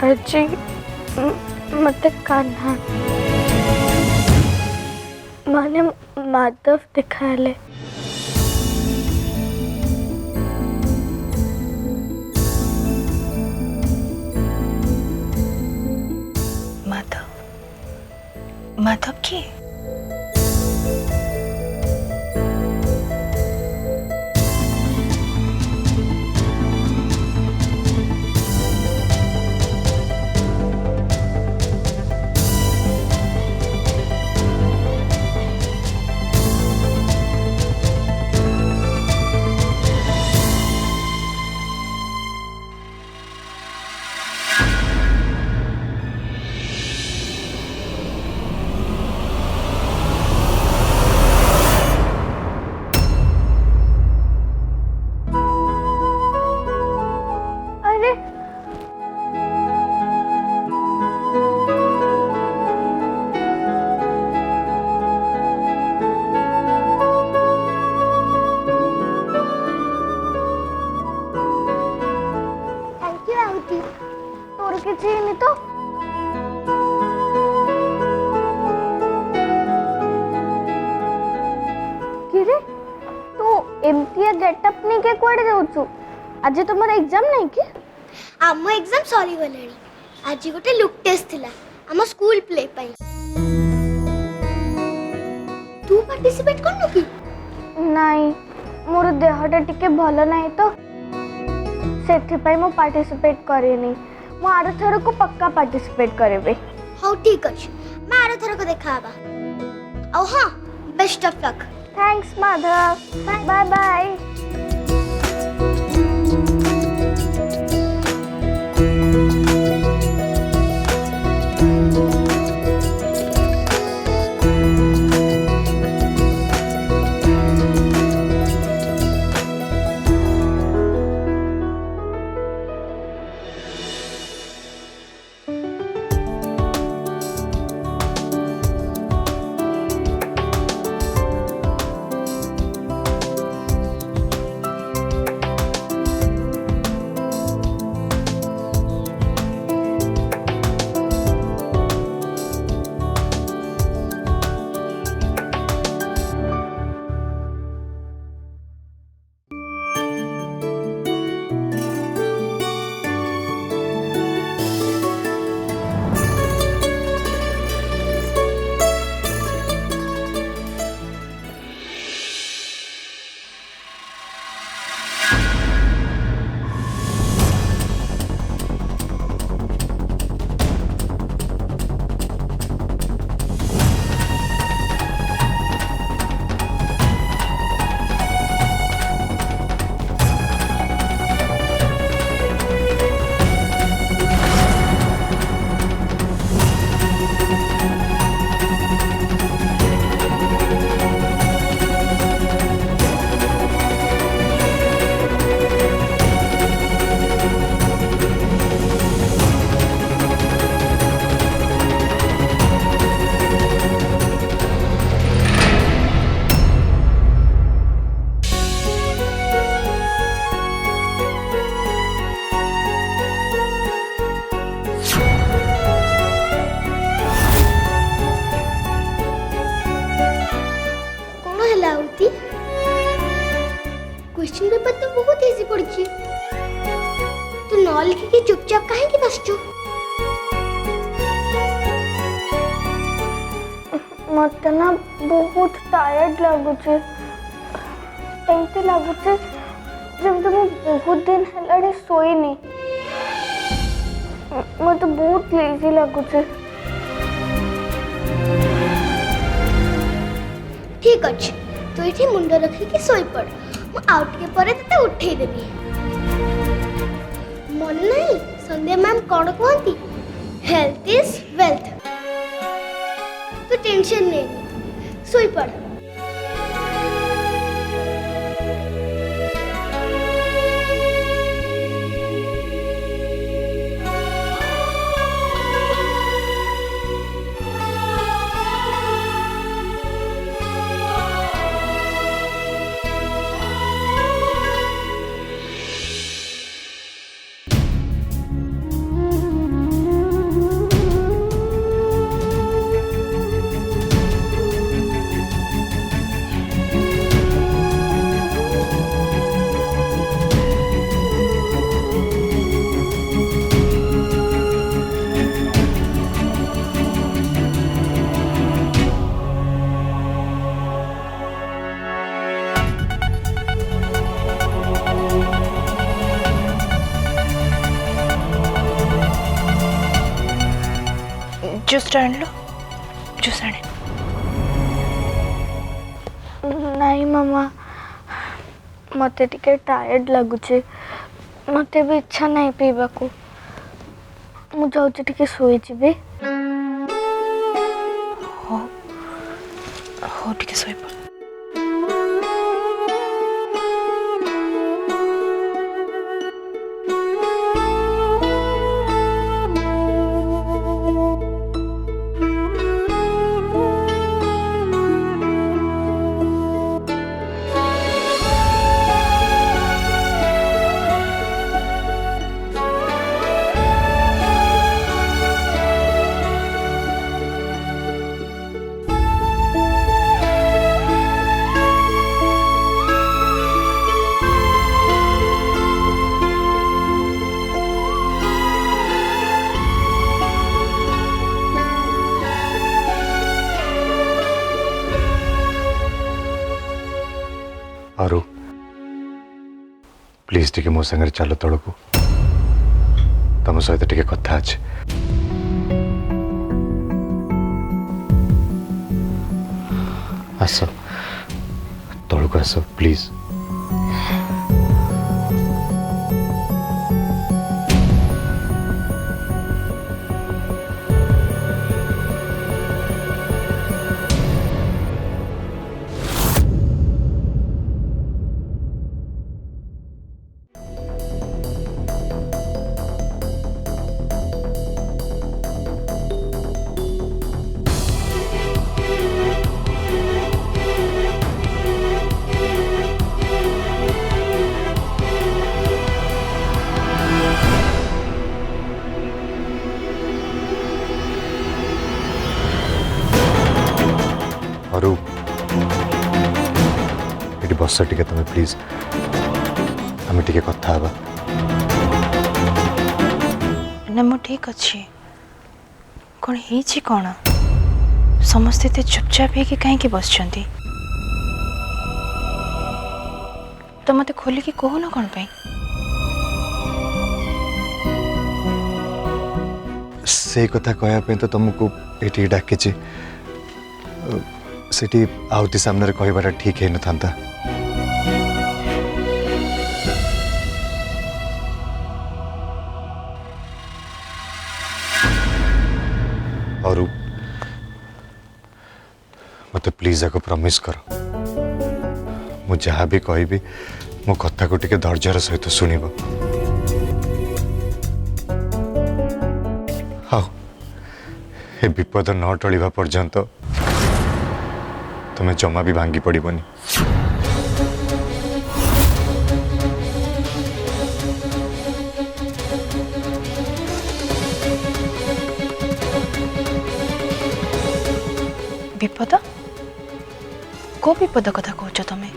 आज मत कान्हा माने माधव दिखाले। माधव माधव किए? अरे थैंक यू आहुति, तोर किछि नहीं तो किरे तू एमतिया गेटअप नहीं के कोड़े जाउछु? आज तुमर एग्जाम नहीं कि? आम एग्जाम सरी गलानी। आज गोटे लुक टेस्ट थिला आम स्कूल प्ले पाई। तू पार्टिसिपेट करनु की? नहीं मोर देहटा टिके भलो नहीं तो सेथि पई मो पार्टिसिपेट करेनी। मो आरो थर को पक्का पार्टिसिपेट करेबे। हाउ ठीक अछि, मैं आरो थर को देखाबा। औ हां, best of luck. Thanks Madhav, bye bye. Question paper तो बहुत इजी पड़ी। तू न लिखी के चुपचाप काहे की बसचु? मत ना बहुत टायर्ड लगुचे। एमती लगुचे जब मैं बहुत दिन हेलाड़ी सोईनी। मत बहुत लेजी लगुचे। ठीक अच्छे, तो ये मुंड रखिकी सोई पड़। मु आउट के परे तते उठेई देबी। मन नहीं संध्या मैम कौन कहती? Health is wealth. तू टेंशन नहीं, सोई पड़। ଜୁସ୍ଟା ଆଣିଲୁ ଜୁସ୍ ଆଣେ। ନାଇଁ ମାମା ମତେ ଟିକେ ଟାୟାର୍ଡ ଲାଗୁଛି, ମତେ ବି ଇଚ୍ଛା ନାହିଁ ପିଇବାକୁ। ମୁଁ ଯାଉଛି ଟିକେ ଶୋଇଯିବି। ହଉ ହଉ ଟିକେ ଶୋଇପଡ଼। आरु प्लीज टिके मो संगे चलो तड़कू तुम सहित टिके कथा अच्छे। आस तड़कू आस प्लीज। अरु ये बस टिके तुम प्लीज आम टिके कथा हवा। ना मु ठीक अच्छी कौन ही कौन समस्ते ते चुपचाप है कि कहीं बस तो मत खोलिकी कहून कौन पे से कथा कहया तो तुमको ये डाकी सेठी आउती सामने कहबाटा ठीक है न था। और मत प्लीज आको प्रॉमिस कर मु जहाँ भी कहबी मो कथा को टिके धैर्यर सहित सुनिब। हाँ ए विपद न टलिबा पर्यंत तुम्हें जमा भी भांगी पड़बनी। विपद को विपद कथा कहछ तमे?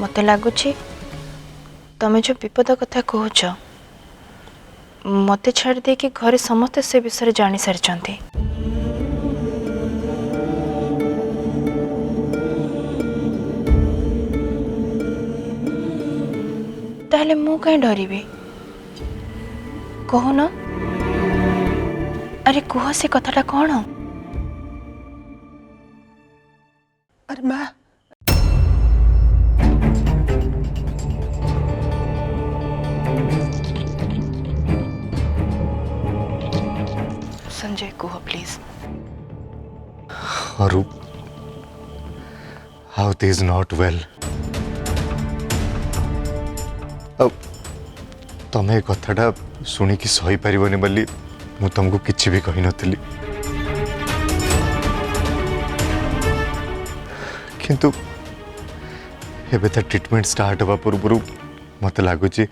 मते लागुछि तमे जो विपद कथा कहछ मते छाड़ दे कि घरे समस्त से विषय जानी सारी। ताहले मु कहीं डरबी कहून? अरे कह से कथाटा कौन? अरे माँ संजय कह please. Aru, Aruti is not well. अब तमे कथाटा शुणिकी सही पारिबनी बोली मु तुमको किछि भी कहि नथिली किंतु एबे त ट्रीटमेंट स्टार्ट हवा पूर्व मते लागुची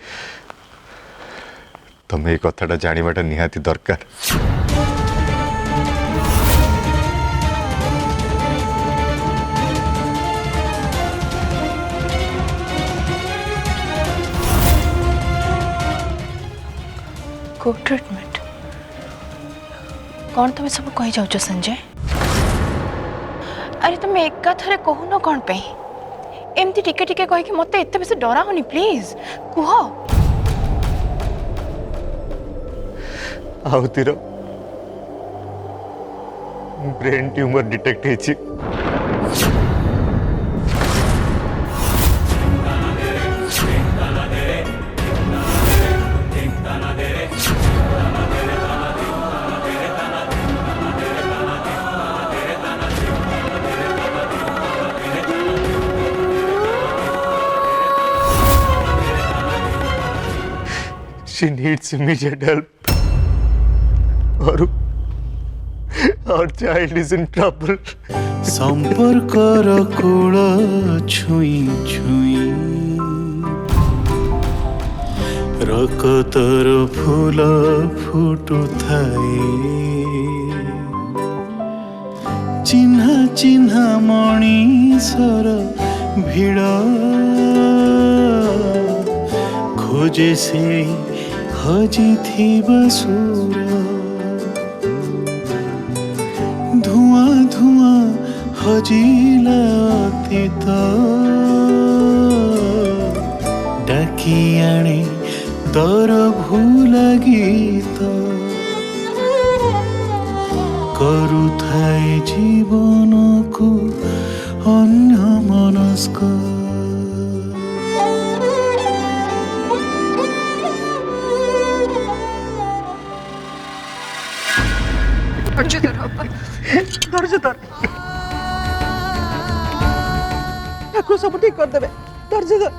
तमे ए कथाटा जानिबाटा निहाती दरकार। को ट्रीटमेंट कौन तुम सब कही जाऊच संजय? अरे तुम एक थरे कहून कौन पे एमती टिके टिके कह कि मत एत बेस डराओनी प्लीज कह। आउतीर ब्रेन ट्यूमर डिटेक्ट ହେଇଛି। She needs immediate help. Our child is in trouble. সম্পর্কর কূল ছুঁই ছুঁই রকতর ফুল ফুটুথাই চিহ্না চিহ্না মଣିষর ভিড় খোঁজে সেই হজিথিবা সুর ধোঁয়া ধোঁয়া হজিলা অতীত ডাকি আনে তর ভুলা গীত କରୁଥାଏ ଜୀବନକୁ ଅନ୍ୟ ମନସ୍କ। धैर्य धर ठाकुर सब ठीक कर देबे। धैर्य धर।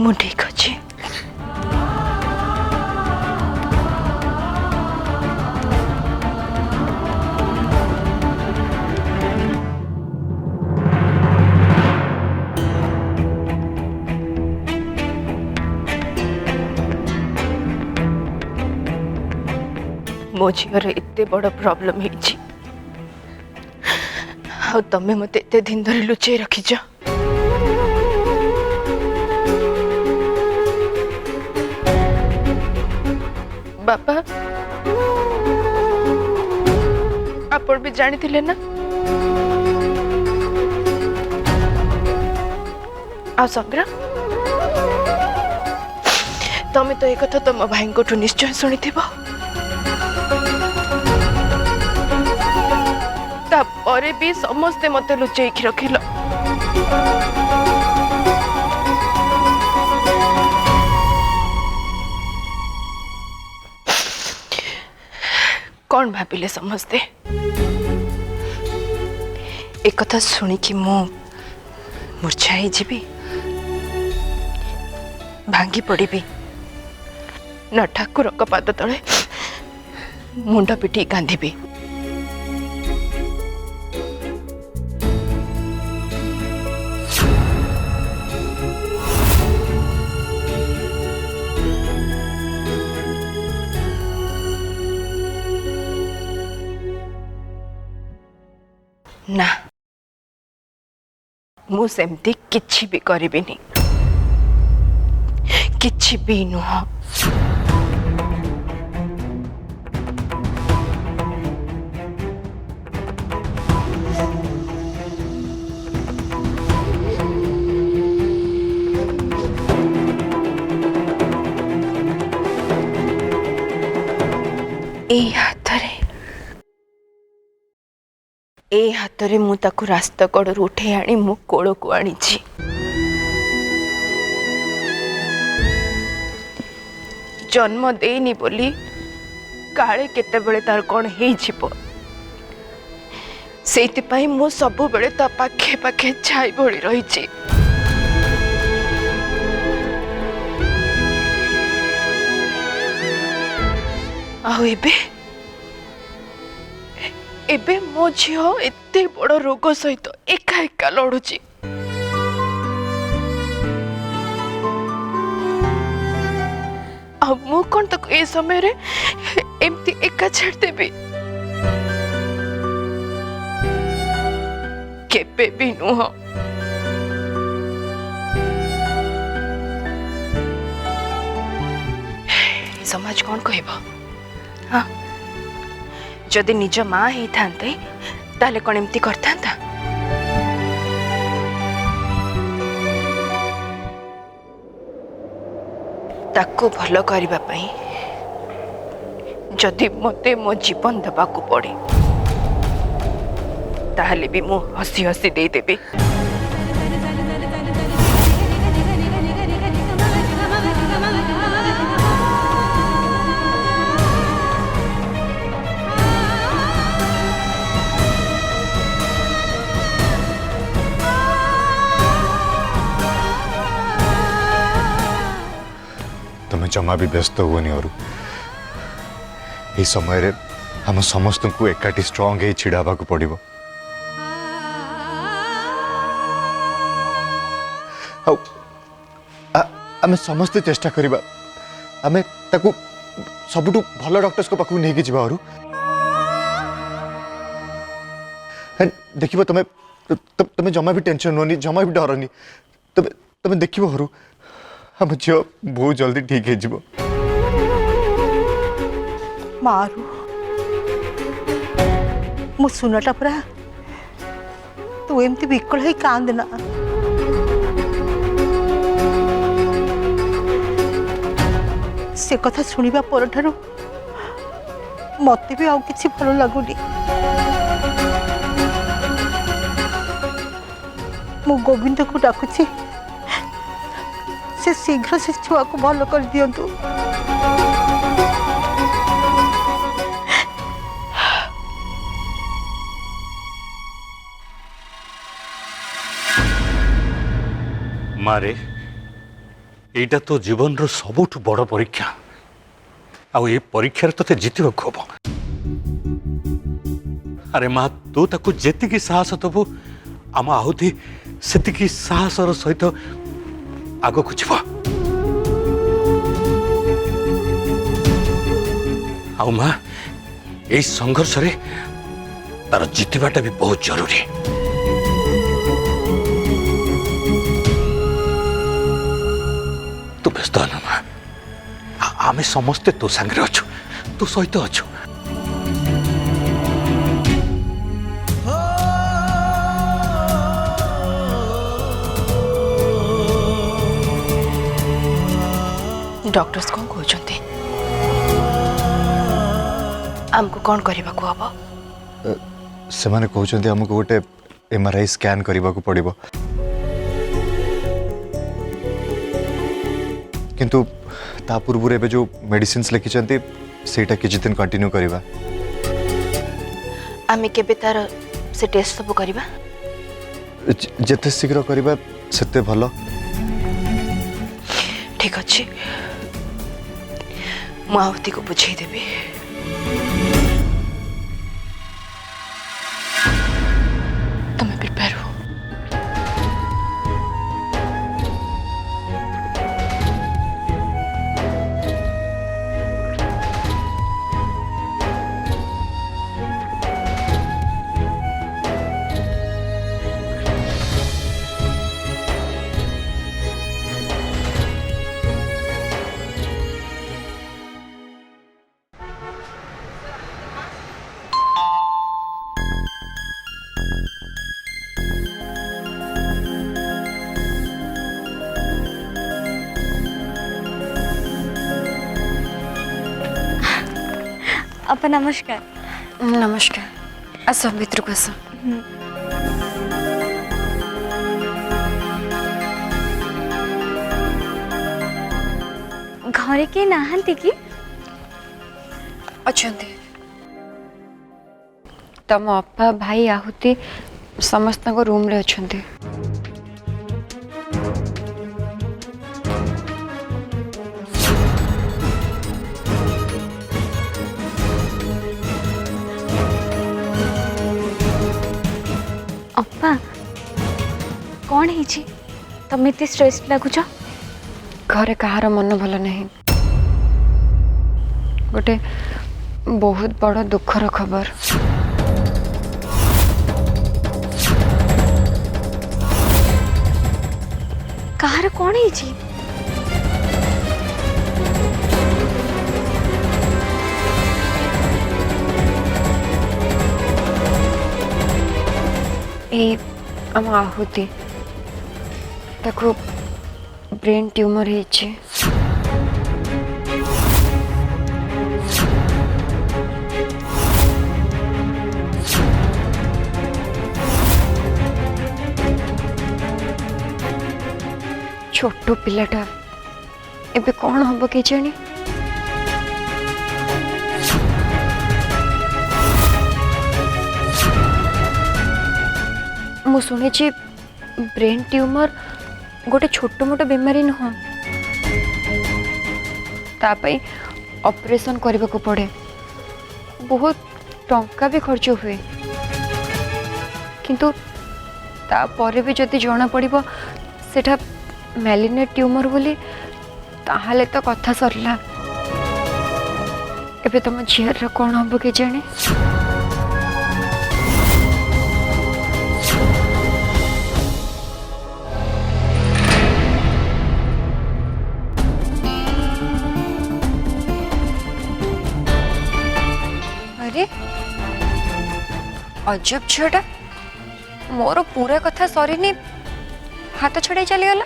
मु ठीक अच्छी। मो झीर एते बड़ प्रॉब्लम है तमें मत एते दिन धरी लुचे रखीच। बापा आपण भी जानी थिले ना आ संग्राम तमें तो एक कथा तुम भाई को निश्चय शुणी तापरे भी समस्ते मत लुचेक रखिल। कौन भाविले समस्ते एक कथा शुणिकी मु मूर्छाई जीवी भांगी पड़ी ना ठाकुर पाद तले मुंड पिटी कांदी। ना मु सेमती किछि भी करिबिनी किछि भी नुह। ए हाथ रे मु ताकू रास्ता कड़र उठे आनी मु कोल को आनी जन्म देनी बोली काले केते बेले तार कौन हे जीवो सेति पई मु सब बेले ता पाखे पाखे छाई भली रही छी। आउ एबे मो झील एते बड़ रोग सहित एका एका लड़ुची। मु कौन तक ए समय रे एमती एका छाड़ देबी केबे भी नुह। समाज कौन कहब? हाँ, जदि निज माँ ही थांते ताले कौन एमती करता? ताको भल करबा पई जदि मते मो जीवन देबाकू पड़े ताहले भी मु हसी हसी दे देबी। तुम्हें जमा भी व्यस्त हुए और ये समय रे हम समस्त को एकाठी स्ट्रांग ही छिड़ावा को पड़िबो। आमे समस्त चेष्टा करिबा आमे ताकू सबुठु भल डॉक्टर्स को पाखु नेकी जिबा और देखिबो तमे तमे जमा भी टेंशन होनी जमा भी डरनी तमे तमे देखिबो और हम झील बहुत जल्दी ठीक है जीवो। मारू मु सुनटा पूरा तू एमती विकल है कांदना से कथा सुनिबा पर ठारू मते भी आउ किछि भलो लागुनी। मु गोविंद को डाकुछि से शीघ्र से छुआ को भल कर दियंतु। मारे एटा तो जीवन रो सबुठ बड़ परीक्षा आ ये परीक्षा तो जितवा खूब। अरे माँ तू ताकू जेतिकी साहस दबु आम आहुति सेतिकी साहसर सहित आग को जीव। आउ माँ यही संघर्ष रे तार जितवाटा भी बहुत जरूरी। तू व्यस्त न माँ आमे समस्ते तो सांगे अच्छु तू सहित अच्छु। डॉक्टर्स कौन कहते आमको कौन करने को हम? से माने कहते आमको गोटे एमआरआई स्कैन करने को पड़िबो किंतु ता पूर्व एबे जो मेडिसिन्स लिखिचंती सेटा किछि दिन कंटिन्यू करबा। आमे केबे तार से टेस्ट सब करबा? जेते शीघ्र करबा सेते भलो। ठीक अच्छे मुआवती को बुझे देवी। तुम्हें प्रिपेयर हो। अपा नमस्कार। नमस्कार। आस भितर को आस। घरे के नाहंती कि? अच्छे तम अपा भाई आहुति समस्त रूम रे अच्छे। अपा कौन है तुम इतने स्ट्रेस लगुच? घरे कहार मन भल नहीं गोटे बहुत बड़ दुखर खबर। कहार कौन है? ଏଇ ଆମ ଆହୁତି ତାକୁ ବ୍ରେନ୍ ଟ୍ୟୁମର ହେଇଛି। छोट पिलाटा एबे कौन हम के जानी। मु शुणी ब्रेन ट्यूमर गोटे छोट मोट बीमारी नुह तापाई ऑपरेशन करने को पड़े बहुत टंका भी खर्च हुए किंतु तापर भी जदि जना पड़िबो सेठा मैलिनेट ट्यूमर बोली ताहले तो कथा सरला। एबे तुम झीर कौन हम के जाने। अरे अजब झीटा मोर पूरा कथा सरीनी हाथ छड़ाई चलीगला।